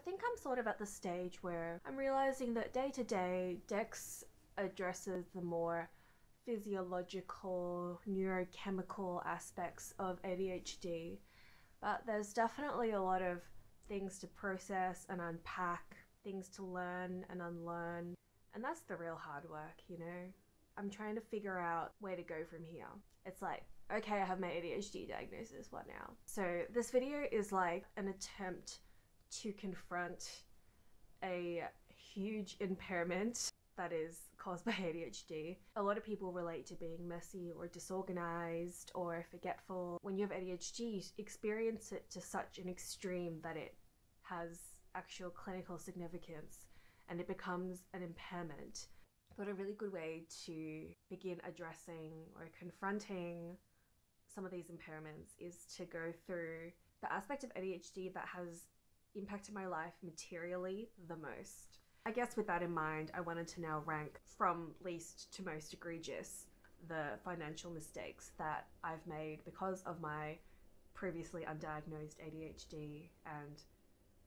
think I'm sort of at the stage where I'm realizing that day to day, Dex addresses the more physiological, neurochemical aspects of ADHD, but there's definitely a lot of things to process and unpack, things to learn and unlearn, and that's the real hard work, you know? I'm trying to figure out where to go from here. It's like, okay, I have my ADHD diagnosis, what now? So this video is like an attempt to confront a huge impairment that is caused by ADHD. A lot of people relate to being messy or disorganized or forgetful. When you have ADHD, you experience it to such an extreme that it has actual clinical significance and it becomes an impairment. But a really good way to begin addressing or confronting some of these impairments is to go through the aspect of ADHD that has impacted my life materially the most. I guess with that in mind, I wanted to now rank from least to most egregious the financial mistakes that I've made because of my previously undiagnosed ADHD and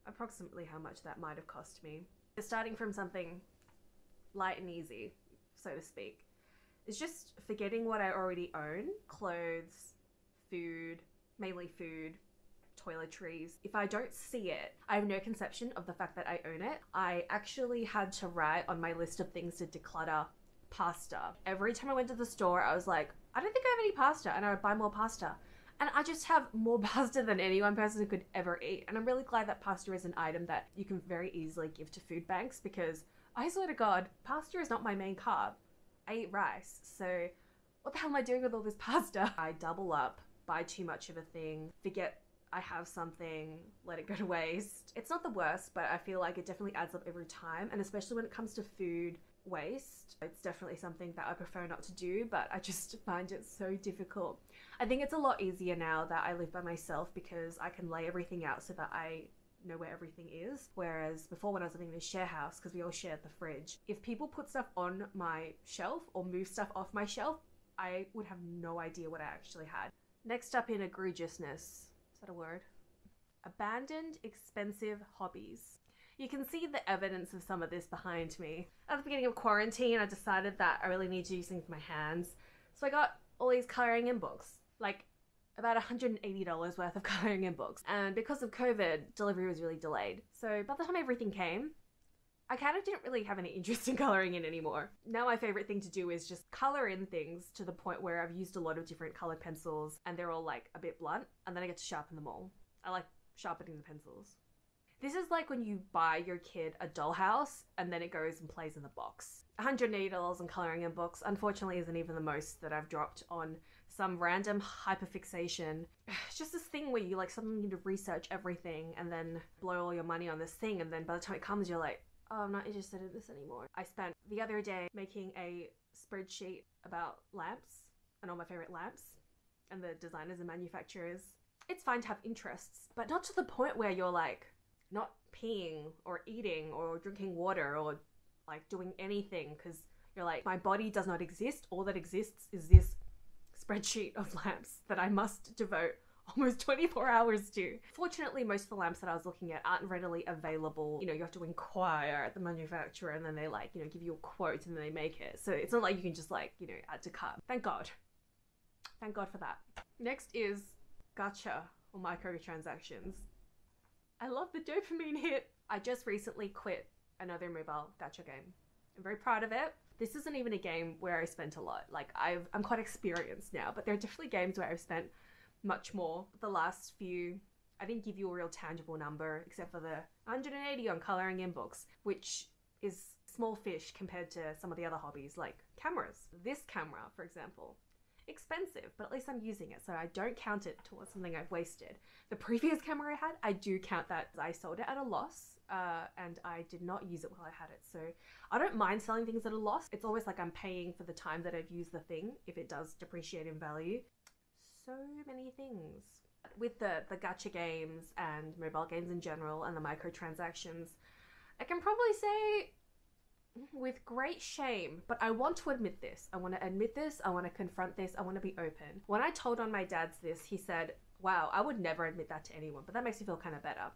approximately how much that might have cost me. Starting from something light and easy, so to speak, is just forgetting what I already own: clothes, food, mainly food, toiletries. If I don't see it, I have no conception of the fact that I own it. I actually had to write on my list of things to declutter pasta. Every time I went to the store, I was like, I don't think I have any pasta, and I would buy more pasta. And I just have more pasta than any one person could ever eat. And I'm really glad that pasta is an item that you can very easily give to food banks, because I swear to God, pasta is not my main carb. I eat rice, so what the hell am I doing with all this pasta? I double up, buy too much of a thing, forget I have something, let it go to waste. It's not the worst, but I feel like it definitely adds up every time, and especially when it comes to food waste, it's definitely something that I prefer not to do, but I just find it so difficult. I think it's a lot easier now that I live by myself because I can lay everything out so that I know where everything is, whereas before, when I was living in a share house, because we all shared the fridge, if people put stuff on my shelf or move stuff off my shelf, I would have no idea what I actually had. Next up in egregiousness, is that a word? Abandoned expensive hobbies. You can see the evidence of some of this behind me. At the beginning of quarantine, I decided that I really need to do things with my hands, so I got all these coloring in books, like about $180 worth of coloring in books. And because of COVID, delivery was really delayed. So by the time everything came, I kind of didn't really have any interest in coloring in anymore. Now my favorite thing to do is just color in things to the point where I've used a lot of different colored pencils and they're all like a bit blunt, and then I get to sharpen them all. I like sharpening the pencils. This is like when you buy your kid a dollhouse and then it goes and plays in the box. $180 on coloring in books, unfortunately, isn't even the most that I've dropped on some random hyperfixation. It's just this thing where you like suddenly need to research everything and then blow all your money on this thing, and then by the time it comes, you're like, oh, I'm not interested in this anymore. I spent the other day making a spreadsheet about lamps and all my favorite lamps and the designers and manufacturers. It's fine to have interests, but not to the point where you're like not peeing or eating or drinking water or like doing anything because you're like, my body does not exist. All that exists is this spreadsheet of lamps that I must devote almost 24 hours to. Fortunately, most of the lamps that I was looking at aren't readily available. You know, you have to inquire at the manufacturer and then they like, you know, give you a quote and then they make it. So it's not like you can just like, you know, add to cart. Thank God. Thank God for that. Next is gacha or microtransactions. I love the dopamine hit. I just recently quit another mobile gacha game. I'm very proud of it. This isn't even a game where I spent a lot. Like I'm quite experienced now, but there are definitely games where I've spent much more. The last few, I didn't give you a real tangible number except for the 180 on coloring in books, which is small fish compared to some of the other hobbies like cameras. This camera, for example, expensive, but at least I'm using it, so I don't count it towards something I've wasted. The previous camera I had, I do count that. I sold it at a loss and I did not use it while I had it, so I don't mind selling things at a loss. It's always like I'm paying for the time that I've used the thing if it does depreciate in value. So many things. With the gacha games and mobile games in general and the microtransactions, I can probably say with great shame, but I want to admit this. I want to admit this. I want to confront this. I want to be open. When I told on my dad's this, he said, wow, I would never admit that to anyone, but that makes me feel kind of better.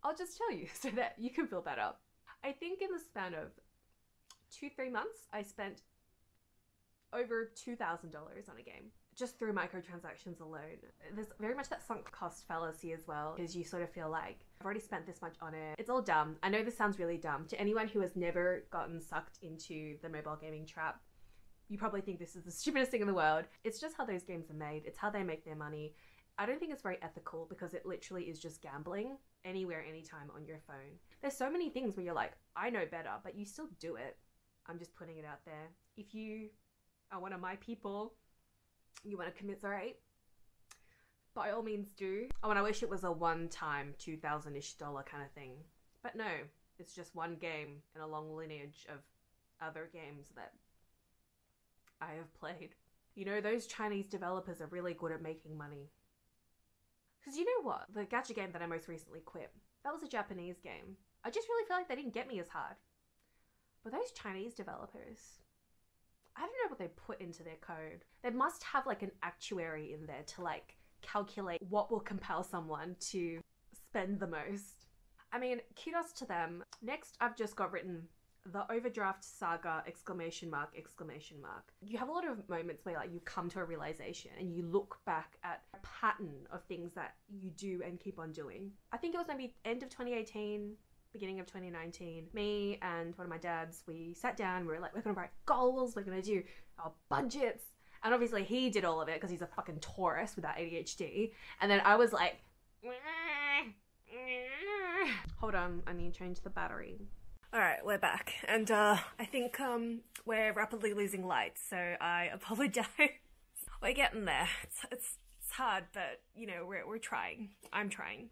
I'll just tell you so that you can feel better. I think in the span of 2-3 months, I spent over $2,000 on a game just through microtransactions alone. There's very much that sunk cost fallacy as well, because you sort of feel like, I've already spent this much on it. It's all dumb. I know this sounds really dumb. To anyone who has never gotten sucked into the mobile gaming trap, you probably think this is the stupidest thing in the world. It's just how those games are made. It's how they make their money. I don't think it's very ethical because it literally is just gambling anywhere, anytime on your phone. There's so many things where you're like, I know better, but you still do it. I'm just putting it out there. If you are one of my people, you want to commit rape, by all means do. Oh, and I wish it was a one-time $2,000-ish kind of thing. But no, it's just one game in a long lineage of other games that I have played. You know, those Chinese developers are really good at making money. Because you know what? The gacha game that I most recently quit, that was a Japanese game. I just really feel like they didn't get me as hard. But those Chinese developers, I don't know what they put into their code. They must have like an actuary in there to like calculate what will compel someone to spend the most. I mean, kudos to them. Next, I've just got written the overdraft saga, ! You have a lot of moments where like you come to a realization and you look back at a pattern of things that you do and keep on doing. I think it was maybe end of 2018, beginning of 2019, me and one of my dads, we sat down, we were like, we're gonna write goals, we're gonna do our budgets. And obviously he did all of it because he's a fucking Taurus with that ADHD. And then I was like, hold on, I need to change the battery. All right, we're back. And I think we're rapidly losing light, so I apologize. We're getting there. It's hard, but you know, we're trying. I'm trying.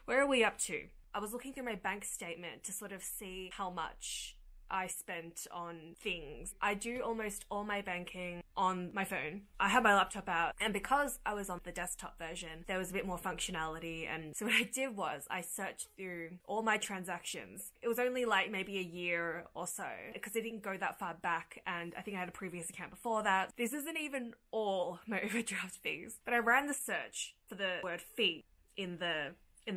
Where are we up to? I was looking through my bank statement to sort of see how much I spent on things. I do almost all my banking on my phone. I have my laptop out, and because I was on the desktop version, there was a bit more functionality. And so what I did was I searched through all my transactions. It was only like maybe a year or so because it didn't go that far back, and I think I had a previous account before that. This isn't even all my overdraft fees, but I ran the search for the word fee in the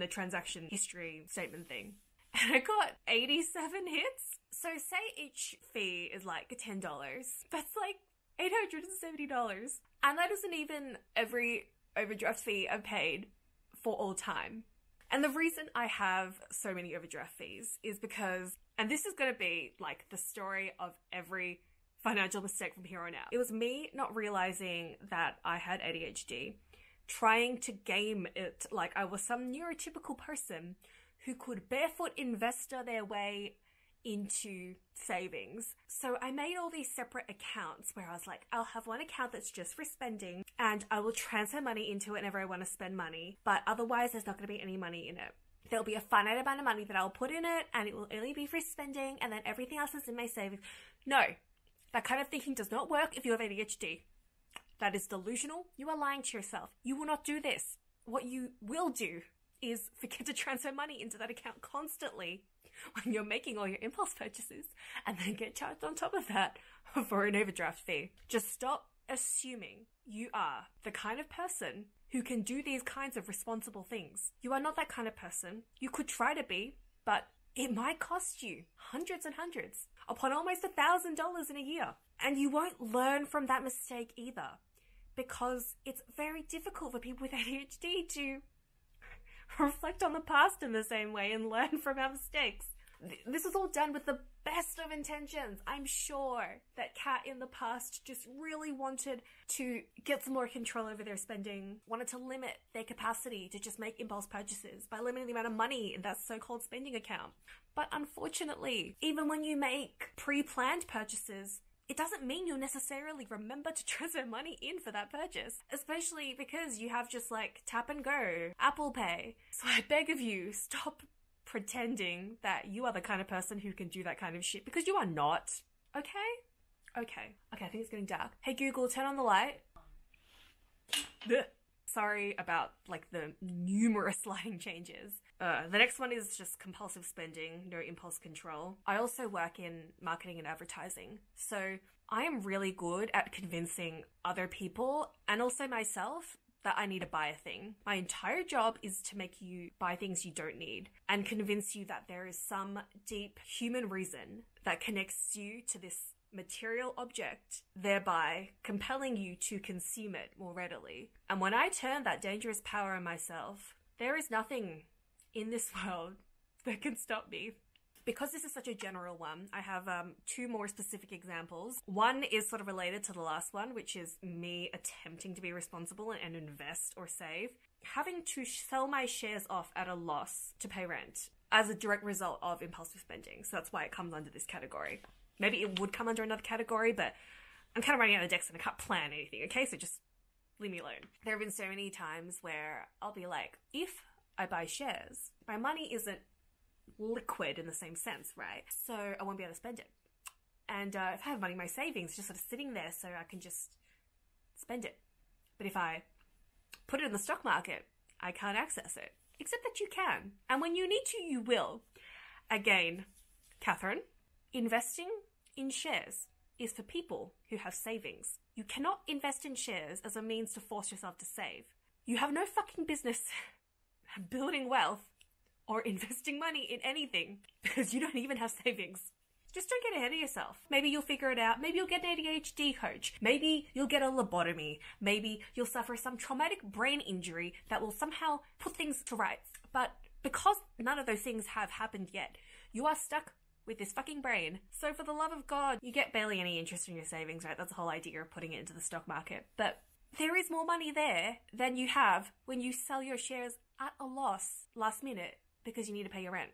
transaction history statement thing, and I got 87 hits. So say each fee is like $10. That's like $870. And that isn't even every overdraft fee I've paid for all time. And the reason I have so many overdraft fees is because, and this is going to be like the story of every financial mistake from here on out. It was me not realizing that I had ADHD, trying to game it like I was some neurotypical person who could barefoot investor their way into savings. So I made all these separate accounts where I was like, I'll have one account that's just for spending and I will transfer money into it whenever I want to spend money, but otherwise there's not going to be any money in it. There'll be a finite amount of money that I'll put in it and it will only be for spending, and then everything else is in my savings. No, that kind of thinking does not work if you have ADHD. That is delusional. You are lying to yourself. You will not do this. What you will do is forget to transfer money into that account constantly when you're making all your impulse purchases, and then get charged on top of that for an overdraft fee. Just stop assuming you are the kind of person who can do these kinds of responsible things. You are not that kind of person. You could try to be, but it might cost you hundreds and hundreds upon almost $1,000 in a year. And you won't learn from that mistake either, because it's very difficult for people with ADHD to reflect on the past in the same way and learn from our mistakes. This is all done with the best of intentions. I'm sure that Kat in the past just really wanted to get some more control over their spending, wanted to limit their capacity to just make impulse purchases by limiting the amount of money in that so-called spending account. But unfortunately, even when you make pre-planned purchases, it doesn't mean you'll necessarily remember to transfer money in for that purchase, especially because you have just like tap and go, Apple Pay. So I beg of you, stop pretending that you are the kind of person who can do that kind of shit, because you are not. Okay, I think it's getting dark. Hey Google, turn on the light. Blech. Sorry about like the numerous lighting changes. The next one is just compulsive spending, no impulse control. I also work in marketing and advertising, so I am really good at convincing other people and also myself that I need to buy a thing. My entire job is to make you buy things you don't need and convince you that there is some deep human reason that connects you to this material object, thereby compelling you to consume it more readily. And when I turn that dangerous power on myself, there is nothing in this world that can stop me. Because this is such a general one, I have two more specific examples. One is sort of related to the last one, which is me attempting to be responsible and invest or save, having to sell my shares off at a loss to pay rent as a direct result of impulsive spending. So that's why it comes under this category. Maybe it would come under another category, but I'm kind of running out of decks and I can't plan anything, okay? So just leave me alone. There have been so many times where I'll be like, if I buy shares, my money isn't liquid in the same sense, right? So I won't be able to spend it. And if I have money in my savings, just sort of sitting there so I can just spend it. But if I put it in the stock market, I can't access it. Except that you can. And when you need to, you will. Again, Catherine, investing in shares is for people who have savings. You cannot invest in shares as a means to force yourself to save. You have no fucking business building wealth or investing money in anything because you don't even have savings. Just don't get ahead of yourself. Maybe you'll figure it out. Maybe you'll get an ADHD coach. Maybe you'll get a lobotomy. Maybe you'll suffer some traumatic brain injury that will somehow put things to rights. But because none of those things have happened yet, you are stuck with this fucking brain. So for the love of God, you get barely any interest in your savings, right? That's the whole idea of putting it into the stock market. But there is more money there than you have when you sell your shares at a loss last minute because you need to pay your rent.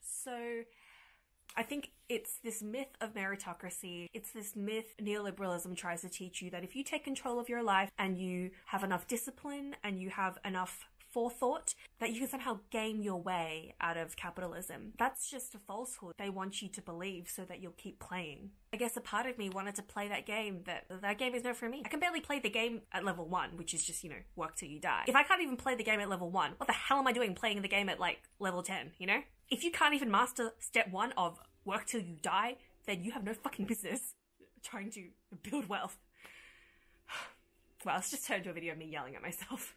So I think it's this myth of meritocracy. It's this myth neoliberalism tries to teach you that if you take control of your life and you have enough discipline and you have enough forethought, that you can somehow game your way out of capitalism. That's just a falsehood they want you to believe so that you'll keep playing. I guess a part of me wanted to play that game, that game is not for me. I can barely play the game at level 1, which is just, work till you die. If I can't even play the game at level 1, what the hell am I doing playing the game at level 10, If you can't even master step 1 of work till you die, then you have no fucking business trying to build wealth. Well, it's just turned into a video of me yelling at myself.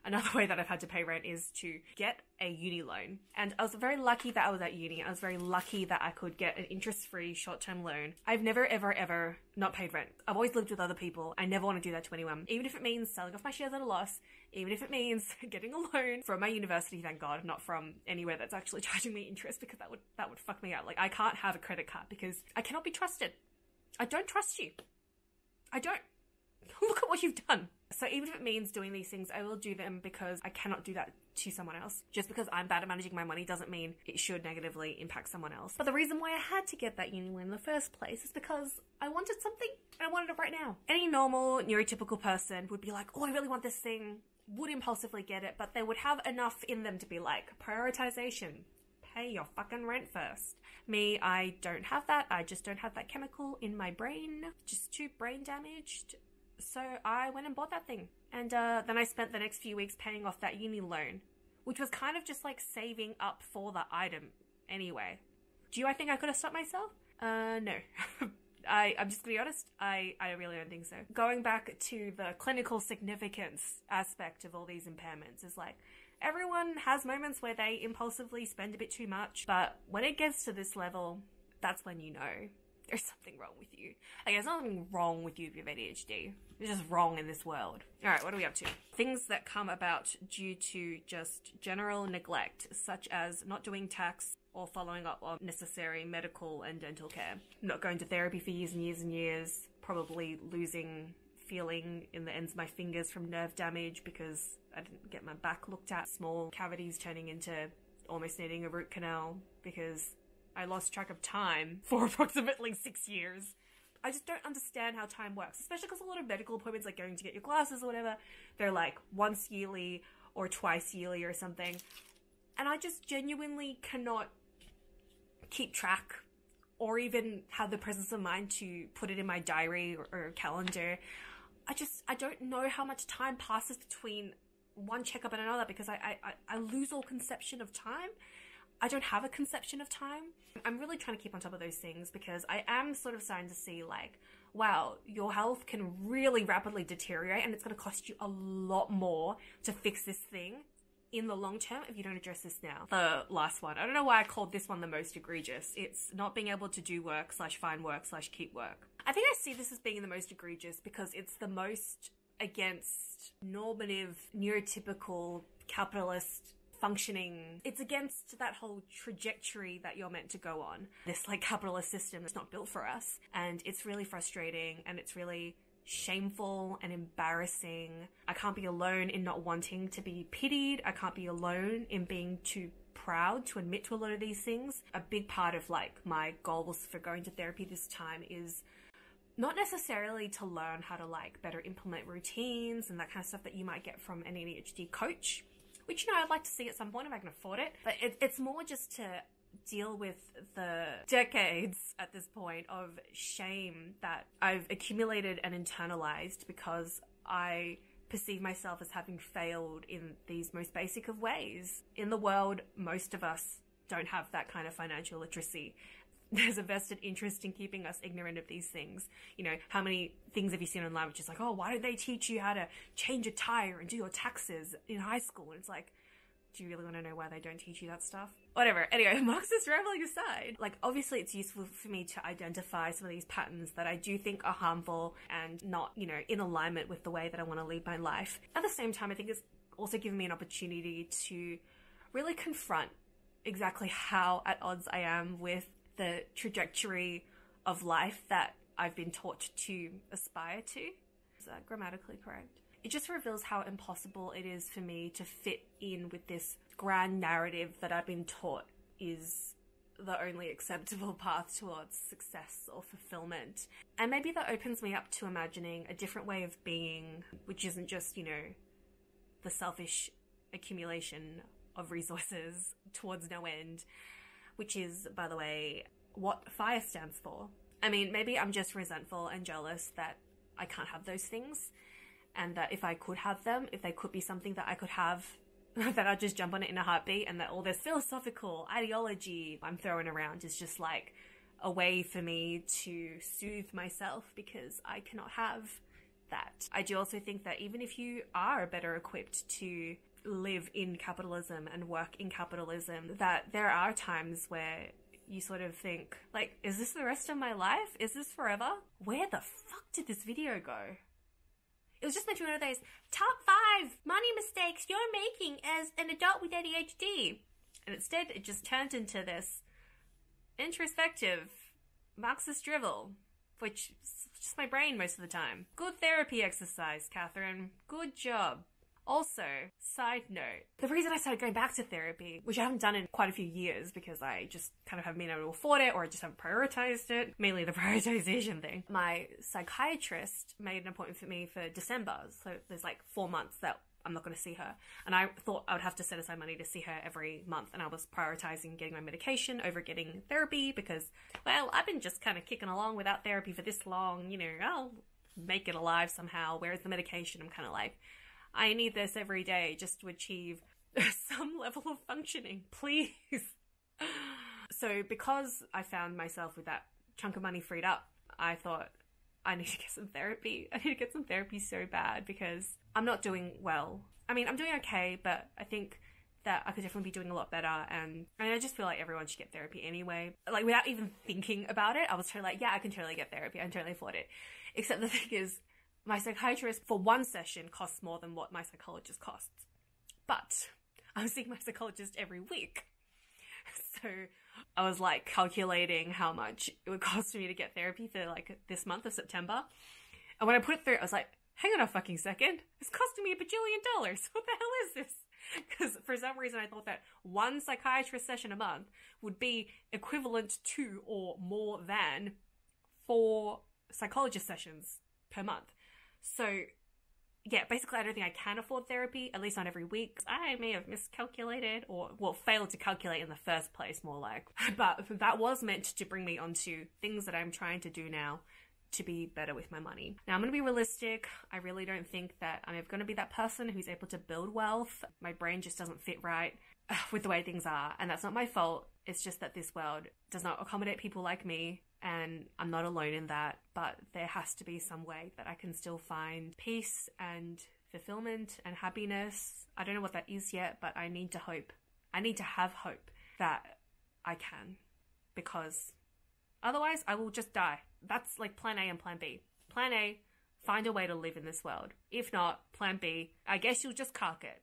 Another way that I've had to pay rent is to get a uni loan. And I was very lucky that I was at uni. I was very lucky that I could get an interest-free short-term loan. I've never, ever, ever not paid rent. I've always lived with other people. I never want to do that to anyone. Even if it means selling off my shares at a loss, even if it means getting a loan from my university, thank God, not from anywhere that's actually charging me interest, because that would fuck me out. Like, I can't have a credit card because I cannot be trusted. I don't trust you. I don't. Look at what you've done. So even if it means doing these things, I will do them because I cannot do that to someone else. Just because I'm bad at managing my money doesn't mean it should negatively impact someone else. But the reason why I had to get that uni loan in the first place is because I wanted something and I wanted it right now. Any normal, neurotypical person would be like, oh, I really want this thing, would impulsively get it, but they would have enough in them to be like, prioritization. Pay your fucking rent first. Me, I don't have that. I just don't have that chemical in my brain. Just too brain damaged. So I went and bought that thing. And then I spent the next few weeks paying off that uni loan, which was kind of just like saving up for the item anyway. I think I could have stopped myself? No. I'm just gonna be honest, I really don't think so. Going back to the clinical significance aspect of all these impairments is like, everyone has moments where they impulsively spend a bit too much, but when it gets to this level, that's when you know there's something wrong with you. Like, there's nothing wrong with you if you have ADHD. It's just wrong in this world. Alright, what are we up to? Things that come about due to just general neglect, such as not doing tax or following up on necessary medical and dental care. Not going to therapy for years and years and years. Probably losing feeling in the ends of my fingers from nerve damage because I didn't get my back looked at. Small cavities turning into almost needing a root canal because I lost track of time for approximately 6 years. I just don't understand how time works, especially because a lot of medical appointments, like going to get your glasses or whatever, they're like once yearly or twice yearly or something. And I just genuinely cannot keep track or even have the presence of mind to put it in my diary or calendar. I don't know how much time passes between one checkup and another because I lose all conception of time. I don't have a conception of time. I'm really trying to keep on top of those things because I am sort of starting to see like, wow, your health can really rapidly deteriorate and it's going to cost you a lot more to fix this thing in the long term if you don't address this now. The last one, I don't know why I called this one the most egregious. It's not being able to do work / find work / keep work. I think I see this as being the most egregious because it's the most against normative, neurotypical, capitalist functioning. It's against that whole trajectory that you're meant to go on. This like capitalist system that's not built for us. And it's really frustrating and it's really shameful and embarrassing. I can't be alone in not wanting to be pitied. I can't be alone in being too proud to admit to a lot of these things. A big part of like my goals for going to therapy this time is not necessarily to learn how to like better implement routines and that kind of stuff that you might get from an ADHD coach, which, I'd like to see at some point if I can afford it. But it's more just to deal with the decades at this point of shame that I've accumulated and internalized because I perceive myself as having failed in these most basic of ways. In the world, most of us don't have that kind of financial literacy. There's a vested interest in keeping us ignorant of these things. How many things have you seen online which is like, oh, why don't they teach you how to change a tire and do your taxes in high school? And it's like, do you really want to know why they don't teach you that stuff? Whatever. Anyway, Marxist rambling aside, like obviously it's useful for me to identify some of these patterns that I do think are harmful and not, in alignment with the way that I want to lead my life. At the same time, I think it's also given me an opportunity to really confront exactly how at odds I am with the trajectory of life that I've been taught to aspire to. Is that grammatically correct? It just reveals how impossible it is for me to fit in with this grand narrative that I've been taught is the only acceptable path towards success or fulfillment. And maybe that opens me up to imagining a different way of being, which isn't just, the selfish accumulation of resources towards no end, which is, by the way, what FIRE stands for. I mean, maybe I'm just resentful and jealous that I can't have those things, and that if I could have them, if they could be something that I could have, that I'd just jump on it in a heartbeat, and that all this philosophical ideology I'm throwing around is just like a way for me to soothe myself because I cannot have that. I do also think that even if you are better equipped to live in capitalism and work in capitalism, that there are times where you sort of think, like, is this the rest of my life? Is this forever? Where the fuck did this video go? It was just meant to be one of those top 5 money mistakes you're making as an adult with ADHD. And instead, it just turned into this introspective Marxist drivel, which is just my brain most of the time. Good therapy exercise, Catherine. Good job. Also, side note, the reason I started going back to therapy, which I haven't done in quite a few years because I just kind of haven't been able to afford it or I just haven't prioritized it, mainly the prioritization thing. My psychiatrist made an appointment for me for December, so there's like 4 months that I'm not going to see her. And I thought I would have to set aside money to see her every month, and I was prioritizing getting my medication over getting therapy because, well, I've been just kind of kicking along without therapy for this long, I'll make it alive somehow, whereas the medication, I'm kind of like, I need this every day just to achieve some level of functioning, please. So because I found myself with that chunk of money freed up, I thought I need to get some therapy. I need to get some therapy so bad because I'm not doing well. I mean, I'm doing okay, but I think that I could definitely be doing a lot better. And I just feel like everyone should get therapy anyway. Like without even thinking about it, I was totally like, yeah, I can totally get therapy. I can totally afford it. Except the thing is, my psychiatrist for one session costs more than what my psychologist costs. But I'm seeing my psychologist every week. So I was like calculating how much it would cost me to get therapy for like this month of September. And when I put it through, I was like, hang on a fucking second. It's costing me $1 bajillion. What the hell is this? Because for some reason I thought that one psychiatrist session a month would be equivalent to or more than 4 psychologist sessions per month. So, yeah, basically I don't think I can afford therapy, at least not every week. I may have miscalculated or, well, failed to calculate in the first place, more like. But that was meant to bring me onto things that I'm trying to do now to be better with my money. Now, I'm going to be realistic. I really don't think that I'm ever going to be that person who's able to build wealth. My brain just doesn't fit right. with the way things are. And that's not my fault. It's just that this world does not accommodate people like me. And I'm not alone in that. But there has to be some way that I can still find peace and fulfillment and happiness. I don't know what that is yet, but I need to hope. I need to have hope that I can. Because otherwise I will just die. That's like plan A and plan B. Plan A, find a way to live in this world. If not, plan B, I guess you'll just cark it.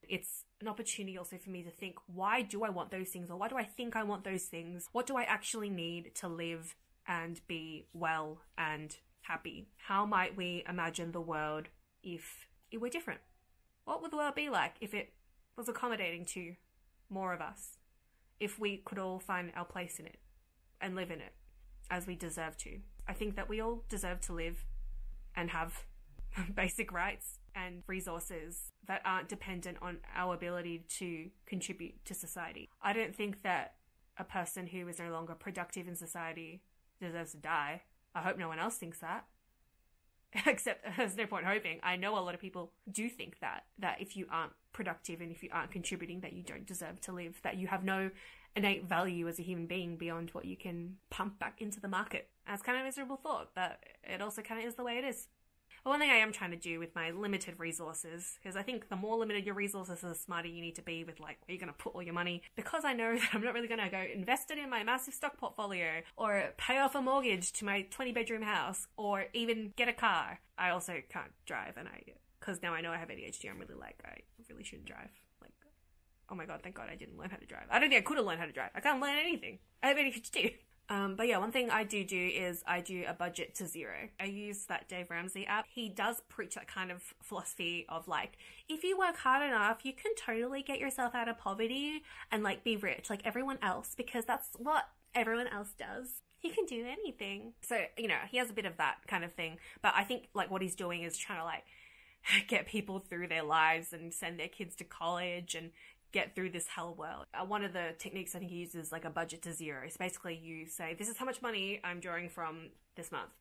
It's an opportunity also for me to think, why do I want those things? Or why do I think I want those things? What do I actually need to live and be well and happy? How might we imagine the world if it were different? What would the world be like if it was accommodating to more of us? If we could all find our place in it and live in it as we deserve to. I think that we all deserve to live and have basic rights and resources that aren't dependent on our ability to contribute to society. I don't think that a person who is no longer productive in society deserves to die. I hope no one else thinks that. Except there's no point hoping. I know a lot of people do think that if you aren't productive and if you aren't contributing, that you don't deserve to live, that you have no innate value as a human being beyond what you can pump back into the market. That's kind of a miserable thought, but it also kind of is the way it is. But one thing I am trying to do with my limited resources, because I think the more limited your resources, the smarter you need to be with like where you're going to put all your money. Because I know that I'm not really going to go invest it in my massive stock portfolio or pay off a mortgage to my 20-bedroom house or even get a car. I also can't drive, and because now I know I have ADHD, I'm really like, I really shouldn't drive. Like, oh my god, thank god I didn't learn how to drive. I don't think I could have learned how to drive. I can't learn anything. I have ADHD. But yeah, one thing I do is I do a budget to zero. I use that Dave Ramsey app. He does preach that kind of philosophy of like, if you work hard enough, you can totally get yourself out of poverty and like be rich like everyone else, because that's what everyone else does. You can do anything. So, you know, he has a bit of that kind of thing. But I think like what he's doing is trying to like get people through their lives and send their kids to college and get through this hell world. One of the techniques I think he uses like a budget to zero. It's basically you say, this is how much money I'm drawing from this month.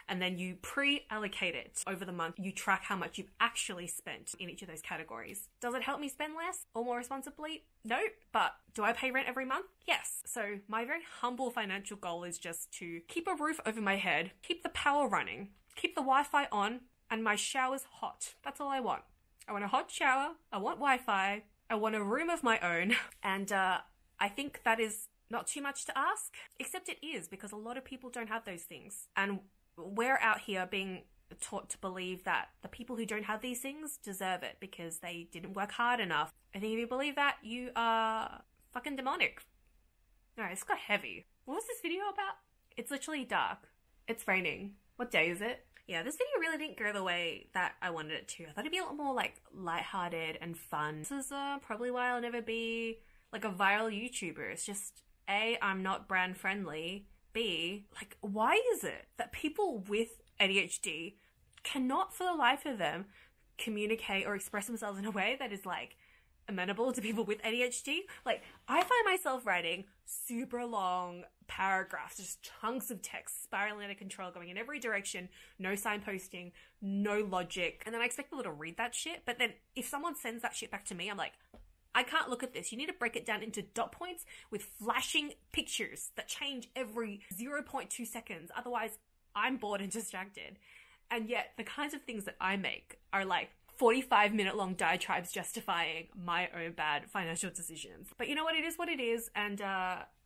And then you pre-allocate it over the month. You track how much you've actually spent in each of those categories. Does it help me spend less or more responsibly? No. But do I pay rent every month? Yes. So my very humble financial goal is just to keep a roof over my head, keep the power running, keep the Wi-Fi on, and my shower's hot. That's all I want. I want a hot shower. I want Wi-Fi. I want a room of my own, and I think that is not too much to ask, except it is, because a lot of people don't have those things. And we're out here being taught to believe that the people who don't have these things deserve it because they didn't work hard enough. I think if you believe that, you are fucking demonic. Alright, this got heavy. What was this video about? It's literally dark. It's raining. What day is it? Yeah, this video really didn't go the way that I wanted it to. I thought it'd be a lot more like lighthearted and fun. This is probably why I'll never be like a viral YouTuber. It's just A, I'm not brand friendly. B, like why is it that people with ADHD cannot for the life of them communicate or express themselves in a way that is like amenable to people with ADHD? Like I find myself writing super long paragraphs, just chunks of text spiraling out of control, going in every direction, no signposting, no logic. And then I expect people to read that shit. But then if someone sends that shit back to me, I'm like, I can't look at this. You need to break it down into dot points with flashing pictures that change every 0.2 seconds. Otherwise, I'm bored and distracted. And yet the kinds of things that I make are like 45-minute long diatribes justifying my own bad financial decisions. But you know what? It is what it is. And,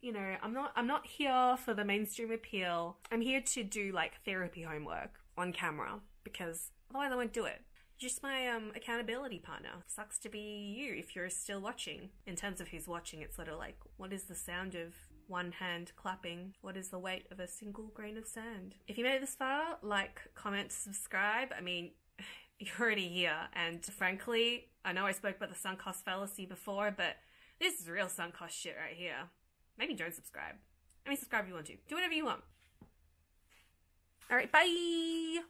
you know, I'm not here for the mainstream appeal. I'm here to do like therapy homework on camera because otherwise I won't do it. Just my accountability partner. Sucks to be you if you're still watching. In terms of who's watching, it's sort of like, what is the sound of one hand clapping? What is the weight of a single grain of sand? If you made it this far, like, comment, subscribe. I mean, you're already here. And frankly, I know I spoke about the sunk cost fallacy before, but this is real sunk cost shit right here. Maybe don't subscribe. I mean, subscribe if you want to. Do whatever you want. Alright, bye!